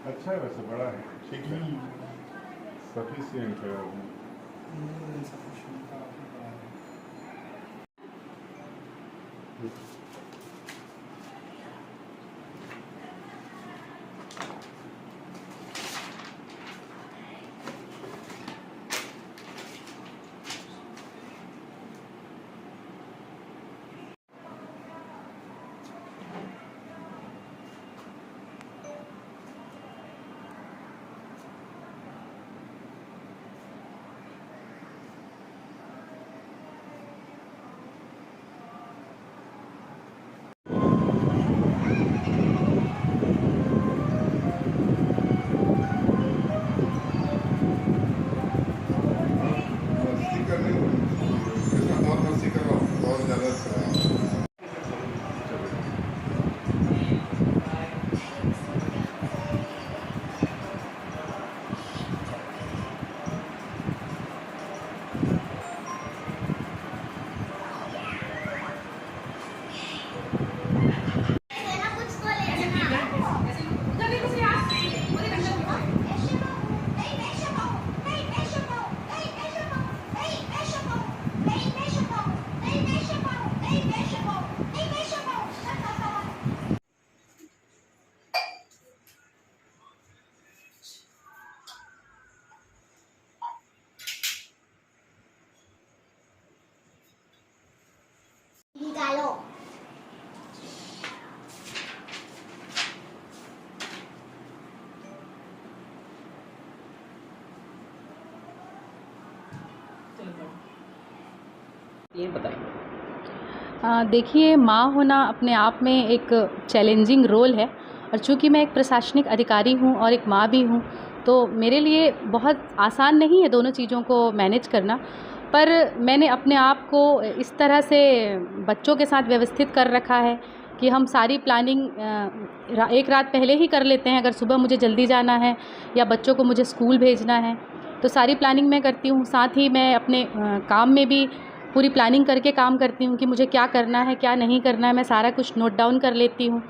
अच्छा है, वैसे बड़ा है, ठीक है, सफिशियंट है। मस्ती करने के साथ और मस्ती करो, और ज़्यादा अच्छा है। निकालो। ये बताइए। देखिए, माँ होना अपने आप में एक चैलेंजिंग रोल है, और चूँकि मैं एक प्रशासनिक अधिकारी हूँ और एक माँ भी हूँ, तो मेरे लिए बहुत आसान नहीं है दोनों चीज़ों को मैनेज करना। पर मैंने अपने आप को इस तरह से बच्चों के साथ व्यवस्थित कर रखा है कि हम सारी प्लानिंग एक रात पहले ही कर लेते हैं। अगर सुबह मुझे जल्दी जाना है या बच्चों को मुझे स्कूल भेजना है, तो सारी प्लानिंग मैं करती हूँ। साथ ही मैं अपने काम में भी पूरी प्लानिंग करके काम करती हूँ कि मुझे क्या करना है, क्या नहीं करना है, मैं सारा कुछ नोट डाउन कर लेती हूँ।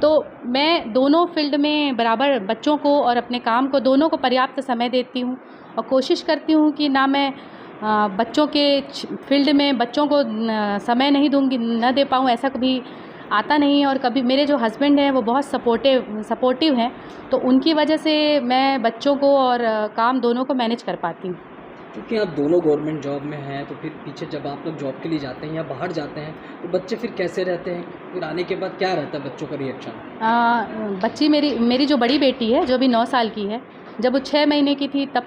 तो मैं दोनों फ़ील्ड में बराबर बच्चों को और अपने काम को, दोनों को पर्याप्त समय देती हूँ, और कोशिश करती हूँ कि ना मैं बच्चों के फ़ील्ड में बच्चों को समय नहीं दूँगी, न दे पाऊँ, ऐसा कभी आता नहीं है। और कभी मेरे जो हस्बैंड हैं वो बहुत सपोर्टिव हैं, तो उनकी वजह से मैं बच्चों को और काम दोनों को मैनेज कर पाती हूँ। क्योंकि आप दोनों गवर्नमेंट जॉब में हैं, तो फिर पीछे जब आप लोग जॉब के लिए जाते हैं या बाहर जाते हैं, तो बच्चे फिर कैसे रहते हैं? फिर आने के बाद क्या रहता है बच्चों का रिएक्शन? बच्ची मेरी जो बड़ी बेटी है, जो अभी 9 साल की है, जब वो 6 महीने की थी तब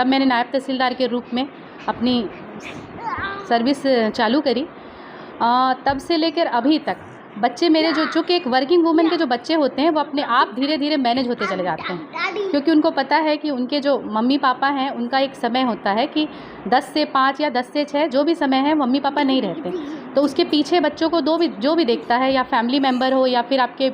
मैंने नायब तहसीलदार के रूप में अपनी सर्विस चालू करी। तब से लेकर अभी तक बच्चे मेरे जो चूँकि एक वर्किंग वूमेन के जो बच्चे होते हैं, वो अपने आप धीरे-धीरे मैनेज होते चले जाते हैं, क्योंकि उनको पता है कि उनके जो मम्मी-पापा हैं, उनका एक समय होता है कि 10 से 5 या 10 से 6 जो भी समय है, मम्मी-पापा नहीं रहते। तो उसके पीछे बच्चों को जो भी देखता है, या फैमिली मेम्बर हो या फिर आपके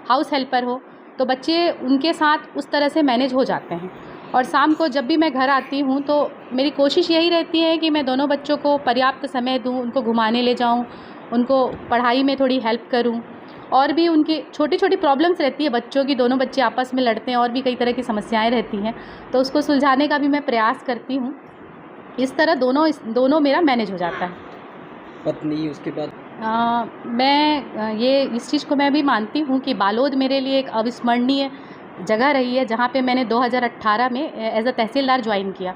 हाउस हेल्पर हो, तो बच्चे उनके साथ उस तरह से मैनेज हो जाते हैं। और शाम को जब भी मैं घर आती हूँ, तो मेरी कोशिश यही रहती है कि मैं दोनों बच्चों को पर्याप्त समय दूँ, उनको घुमाने ले जाऊँ, उनको पढ़ाई में थोड़ी हेल्प करूँ। और भी उनकी छोटी-छोटी प्रॉब्लम्स रहती है बच्चों की, दोनों बच्चे आपस में लड़ते हैं, और भी कई तरह की समस्याएँ रहती हैं, तो उसको सुलझाने का भी मैं प्रयास करती हूँ। इस तरह दोनों मेरा मैनेज हो जाता है। पत्नी उसके बाद ये इस चीज़ को मैं भी मानती हूँ कि बालोद मेरे लिए एक अविस्मरणीय जगह रही है, जहाँ पे मैंने 2018 में एज़ अ तहसीलदार ज्वाइन किया।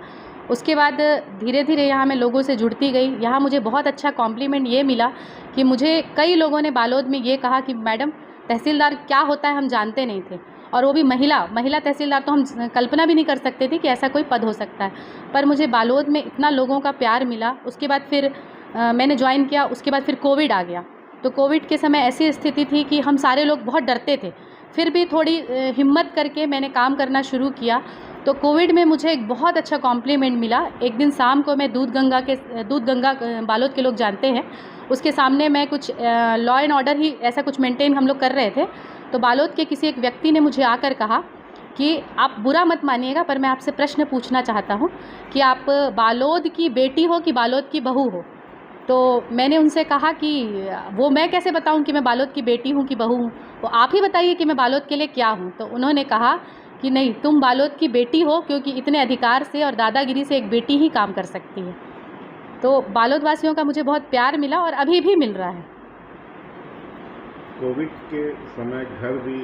उसके बाद धीरे-धीरे यहाँ मैं लोगों से जुड़ती गई। यहाँ मुझे बहुत अच्छा कॉम्प्लीमेंट ये मिला कि मुझे कई लोगों ने बालोद में ये कहा कि मैडम, तहसीलदार क्या होता है हम जानते नहीं थे, और वो भी महिला तहसीलदार, तो हम कल्पना भी नहीं कर सकते थे कि ऐसा कोई पद हो सकता है। पर मुझे बालोद में इतना लोगों का प्यार मिला। उसके बाद फिर मैंने ज्वाइन किया। उसके बाद फिर कोविड आ गया, तो कोविड के समय ऐसी स्थिति थी कि हम सारे लोग बहुत डरते थे, फिर भी थोड़ी हिम्मत करके मैंने काम करना शुरू किया। तो कोविड में मुझे एक बहुत अच्छा कॉम्प्लीमेंट मिला। एक दिन शाम को मैं दूध गंगा बालोद के लोग जानते हैं, उसके सामने मैं कुछ लॉ एंड ऑर्डर ही ऐसा कुछ मेंटेन हम लोग कर रहे थे। तो बालोद के किसी एक व्यक्ति ने मुझे आकर कहा कि आप बुरा मत मानिएगा, पर मैं आपसे प्रश्न पूछना चाहता हूँ कि आप बालोद की बेटी हो कि बालोद की बहू हो? तो मैंने उनसे कहा कि वो मैं कैसे बताऊं कि मैं बालोद की बेटी हूं कि बहू हूं, तो आप ही बताइए कि मैं बालोद के लिए क्या हूं। तो उन्होंने कहा कि नहीं, तुम बालोद की बेटी हो, क्योंकि इतने अधिकार से और दादागिरी से एक बेटी ही काम कर सकती है। तो बालोद वासियों का मुझे बहुत प्यार मिला और अभी भी मिल रहा है। कोविड के समय घर भी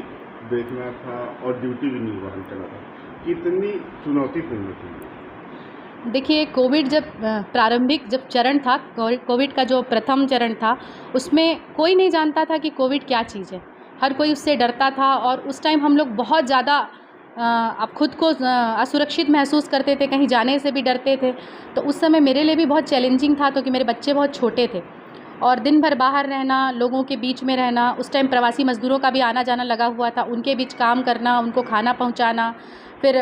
देखना था और ड्यूटी भी निर्वहन करना था, कितनी चुनौतीपूर्ण थी? देखिए, कोविड जब प्रारंभिक जब चरण था, कोविड का जो प्रथम चरण था, उसमें कोई नहीं जानता था कि कोविड क्या चीज़ है। हर कोई उससे डरता था और उस टाइम हम लोग बहुत ज़्यादा अब खुद को असुरक्षित महसूस करते थे, कहीं जाने से भी डरते थे। तो उस समय मेरे लिए भी बहुत चैलेंजिंग था, क्योंकि मेरे बच्चे बहुत छोटे थे और दिन भर बाहर रहना, लोगों के बीच में रहना। उस टाइम प्रवासी मज़दूरों का भी आना जाना लगा हुआ था, उनके बीच काम करना, उनको खाना पहुंचाना, फिर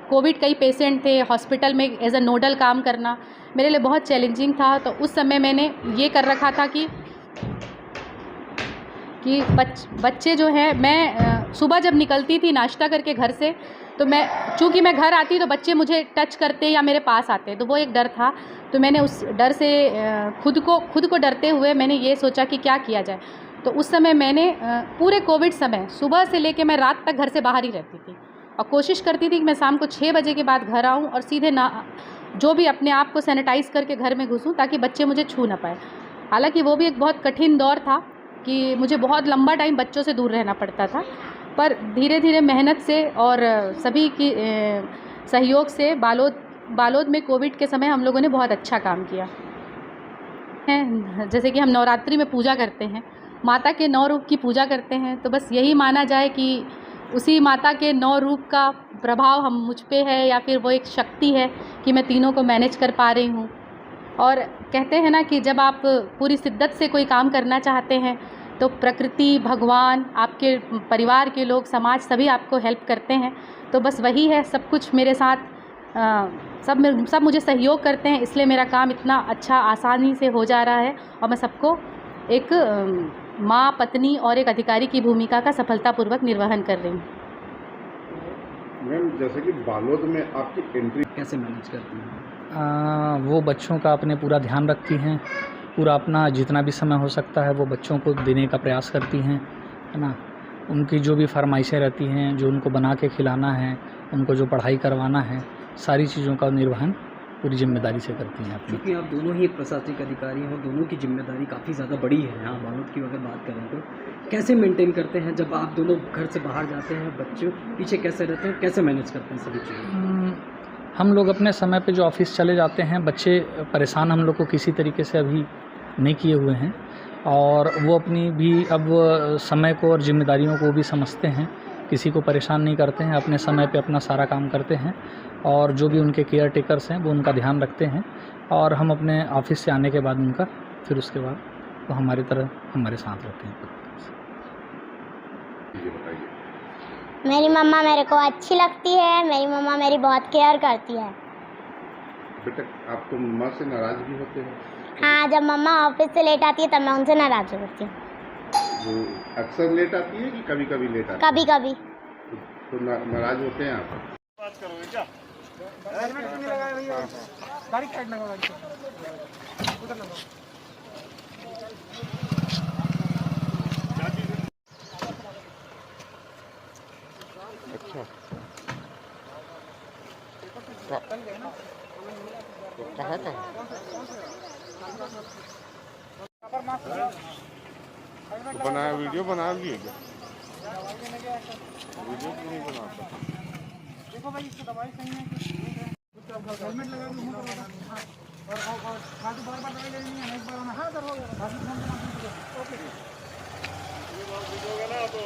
कोविड कई पेशेंट थे, हॉस्पिटल में एज अ नोडल काम करना मेरे लिए बहुत चैलेंजिंग था। तो उस समय मैंने ये कर रखा था कि बच्चे जो हैं, मैं सुबह जब निकलती थी नाश्ता करके घर से, तो चूँकि मैं घर आती तो बच्चे मुझे टच करते या मेरे पास आते, तो वो एक डर था। तो मैंने उस डर से खुद को डरते हुए मैंने ये सोचा कि क्या किया जाए। तो उस समय मैंने पूरे कोविड समय सुबह से लेके मैं रात तक घर से बाहर ही रहती थी और कोशिश करती थी कि मैं शाम को 6 बजे के बाद घर आऊँ और सीधे जो भी अपने आप को सैनिटाइज़ करके घर में घुसूँ, ताकि बच्चे मुझे छू ना पाए। हालांकि वो भी एक बहुत कठिन दौर था कि मुझे बहुत लंबा टाइम बच्चों से दूर रहना पड़ता था, पर धीरे धीरे मेहनत से और सभी की सहयोग से बालोद में कोविड के समय हम लोगों ने बहुत अच्छा काम किया है। जैसे कि हम नवरात्रि में पूजा करते हैं, माता के 9 रूप की पूजा करते हैं, तो बस यही माना जाए कि उसी माता के 9 रूप का प्रभाव हम मुझ पे है, या फिर वो एक शक्ति है कि मैं तीनों को मैनेज कर पा रही हूँ। और कहते हैं ना कि जब आप पूरी शिद्दत से कोई काम करना चाहते हैं तो प्रकृति, भगवान, आपके परिवार के लोग, समाज, सभी आपको हेल्प करते हैं। तो बस वही है, सब कुछ मेरे साथ सब मुझे सहयोग करते हैं, इसलिए मेरा काम इतना अच्छा आसानी से हो जा रहा है और मैं सबको एक माँ, पत्नी और एक अधिकारी की भूमिका का सफलतापूर्वक निर्वहन कर रही हूँ। मैम, जैसे कि बालोद में आपकी एंट्री कैसे मैनेज करती हैं? वो बच्चों का अपने पूरा ध्यान रखती हैं, पूरा अपना जितना भी समय हो सकता है वो बच्चों को देने का प्रयास करती हैं, है ना। उनकी जो भी फरमाइशें रहती हैं, जो उनको बना के खिलाना है, उनको जो पढ़ाई करवाना है, सारी चीज़ों का निर्वहन पूरी जिम्मेदारी से करती हैं अपनी। क्योंकि आप दोनों ही प्रशासनिक अधिकारी हैं, दोनों की जिम्मेदारी काफ़ी ज़्यादा बड़ी है। यहाँ बालोद की अगर बात करें तो कैसे मेंटेन करते हैं जब आप दोनों घर से बाहर जाते हैं, बच्चे पीछे कैसे रहते हैं, कैसे मैनेज करते हैं सभी चीज़ें? हम लोग अपने समय पे जो ऑफिस चले जाते हैं, बच्चे परेशान हम लोग को किसी तरीके से अभी नहीं किए हुए हैं और वो अपनी भी अब समय को और जिम्मेदारियों को भी समझते हैं, किसी को परेशान नहीं करते हैं, अपने समय पे अपना सारा काम करते हैं और जो भी उनके केयर टेकर्स हैं वो उनका ध्यान रखते हैं और हम अपने ऑफिस से आने के बाद उनका फिर उसके बाद वो हमारी तरह हमारे साथ रहते हैं। मेरी मम्मा मेरे को अच्छी लगती है, मेरी मम्मा मेरी बहुत केयर करती है। बेटा, आप तो मम्मा से नाराज़ भी होते हैं? हाँ, जब मम्मा ऑफिस से लेट आती है तब मैं उनसे नाराज़ होती हूँ। वो अक्सर लेट आती है कि कभी कभी लेट आती है? कभी कभी। तो नाराज़ होते हैं आप? बात करोगे क्या? हेलमेट नहीं लगाया भैया, गाड़ी साइड लगाओ, गाड़ी उधर लगाओ। अच्छा, तो कहाँ बनाया? वीडियो बना लिए क्या? वीडियो क्यों नहीं बनाता? देखो भाई, इसकी दवाई सही है कि हेलमेट लगा के मुंह पर लगा और खाली बार-बार दवाई लेनी है, एक बार होना। हाँ सर, हो गया। बाकी फोन पे बात कीजिए। ओके। ये बात हो गया ना तो